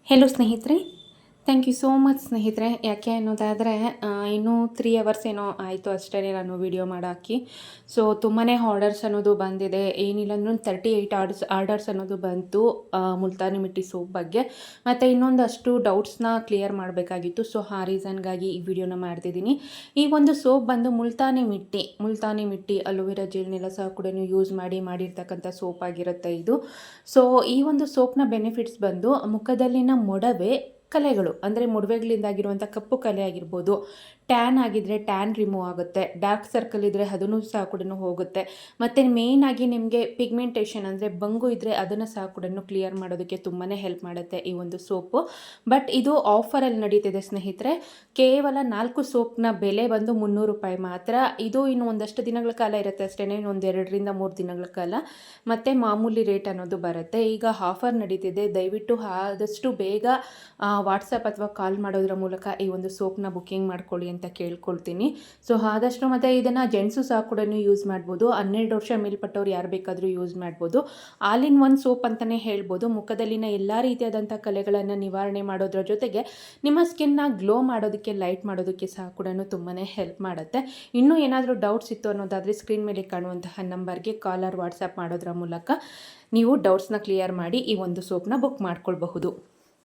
Hello ಸ್ನೇಹಿತರೆ, thank you so much ಸ್ನೇಹಿತರೆ. ಯಾಕೆ ಅನ್ನೋದಾದರೆ ಇನ್ನೂ 3 ಅವರ್ಸ್ ಏನೋ ಆಯಿತು ಅಷ್ಟೇ ನಾನು ವಿಡಿಯೋ ಮಾಡಾಕಿ. ಸೊ ತುಂಬಾ ಆರ್ಡರ್ಸ್ ಅನ್ನೋದು ಬಂದಿದೆ. ಏನಿಲ್ಲ ಅಂದ್ರೂ 38 ಆರ್ಡರ್ಸ್ ಅನ್ನೋದು ಬಂತು ಮುಲ್ತಾನಿ ಮಿಟ್ಟಿ ಸೋಪ್ ಬಗ್ಗೆ. ಮತ್ತು ಇನ್ನೊಂದಷ್ಟು ಡೌಟ್ಸ್ನ ಕ್ಲಿಯರ್ ಮಾಡಬೇಕಾಗಿತ್ತು. ಸೊ ಆ ರೀಸನ್ಗಾಗಿ ಈ ವಿಡಿಯೋನ ಮಾಡ್ತಿದ್ದೀನಿ. ಈ ಒಂದು ಸೋಪ್ ಬಂದು ಮುಲ್ತಾನಿ ಮಿಟ್ಟಿ ಅಲೋವೆರಾ ಜೆಲ್ನೆಲ್ಲ ಸಹ ಕೂಡ ಯೂಸ್ ಮಾಡಿರ್ತಕ್ಕಂಥ ಸೋಪ್ ಆಗಿರುತ್ತೆ ಇದು. ಸೊ ಈ ಒಂದು ಸೋಪ್ನ ಬೆನಿಫಿಟ್ಸ್ ಬಂದು ಮುಖದಲ್ಲಿನ ಮೊಡವೆ ಕಲೆಗಳು ಅಂದರೆ ಮೊಡವೆಗಳಿಂದಾಗಿರುವಂಥ ಕಪ್ಪು ಕಲೆ ಆಗಿರ್ಬೋದು, ಟ್ಯಾನ್ ಆಗಿದ್ದರೆ ಟ್ಯಾನ್ ರಿಮೂವ್ ಆಗುತ್ತೆ, ಡಾರ್ಕ್ ಸರ್ಕಲ್ ಇದ್ದರೆ ಅದನ್ನು ಸಹ ಕೂಡ ಹೋಗುತ್ತೆ, ಮತ್ತು ಮೇಯ್ನಾಗಿ ನಿಮಗೆ ಪಿಗ್ಮೆಂಟೇಷನ್ ಅಂದರೆ ಬಂಗು ಇದ್ದರೆ ಅದನ್ನು ಸಹ ಕೂಡ ಕ್ಲಿಯರ್ ಮಾಡೋದಕ್ಕೆ ತುಂಬಾ ಹೆಲ್ಪ್ ಮಾಡುತ್ತೆ ಈ ಒಂದು ಸೋಪು. ಬಟ್ ಇದು ಆಫರಲ್ಲಿ ನಡೀತಿದೆ ಸ್ನೇಹಿತರೆ. ಕೇವಲ 4 ಸೋಪ್ನ ಬೆಲೆ ಬಂದು 300 ರೂಪಾಯಿ ಮಾತ್ರ. ಇದು ಇನ್ನು ಒಂದಷ್ಟು ದಿನಗಳ ಕಾಲ ಇರುತ್ತೆ ಅಷ್ಟೇ, ಇನ್ನೊಂದು 2ರಿಂದ 3 ದಿನಗಳ ಕಾಲ ಮತ್ತು ಮಾಮೂಲಿ ರೇಟ್ ಅನ್ನೋದು ಬರುತ್ತೆ. ಈಗ ಆಫರ್ ನಡೀತಿದೆ, ದಯವಿಟ್ಟು ಆದಷ್ಟು ಬೇಗ ವಾಟ್ಸಪ್ ಅಥವಾ ಕಾಲ್ ಮಾಡೋದ್ರ ಮೂಲಕ ಈ ಒಂದು ಸೋಪ್ನ ಬುಕ್ಕಿಂಗ್ ಮಾಡ್ಕೊಳ್ಳಿ ಅಂತ ಕೇಳ್ಕೊಳ್ತೀನಿ. ಸೊ ಆದಷ್ಟು ಮತ್ತು ಇದನ್ನು ಜೆಂಟ್ಸು ಸಹ ಕೂಡ ಯೂಸ್ ಮಾಡ್ಬೋದು. 12 ವರ್ಷ ಮೇಲ್ಪಟ್ಟವ್ರು ಯಾರು ಬೇಕಾದರೂ ಯೂಸ್ ಮಾಡ್ಬೋದು. ಆಲ್ ಇನ್ ಒನ್ ಸೋಪ್ ಅಂತಲೇ ಹೇಳ್ಬೋದು. ಮುಖದಲ್ಲಿನ ಎಲ್ಲ ರೀತಿಯಾದಂಥ ಕಲೆಗಳನ್ನು ನಿವಾರಣೆ ಮಾಡೋದ್ರ ಜೊತೆಗೆ ನಿಮ್ಮ ಸ್ಕಿನ್ನ ಗ್ಲೋ ಮಾಡೋದಕ್ಕೆ, ಲೈಟ್ ಮಾಡೋದಕ್ಕೆ ಸಹ ಕೂಡ ತುಂಬಾ ಹೆಲ್ಪ್ ಮಾಡುತ್ತೆ. ಇನ್ನೂ ಏನಾದರೂ ಡೌಟ್ಸ್ ಇತ್ತು ಅನ್ನೋದಾದರೆ ಸ್ಕ್ರೀನ್ ಮೇಲೆ ಕಾಣುವಂತಹ ನಂಬರ್ಗೆ ಕಾಲ್ ಆರ್ ವಾಟ್ಸಪ್ ಮಾಡೋದ್ರ ಮೂಲಕ ನೀವು ಡೌಟ್ಸ್ನ ಕ್ಲಿಯರ್ ಮಾಡಿ ಈ ಒಂದು ಸೋಪ್ನ ಬುಕ್ ಮಾಡ್ಕೊಳ್ಬಹುದು.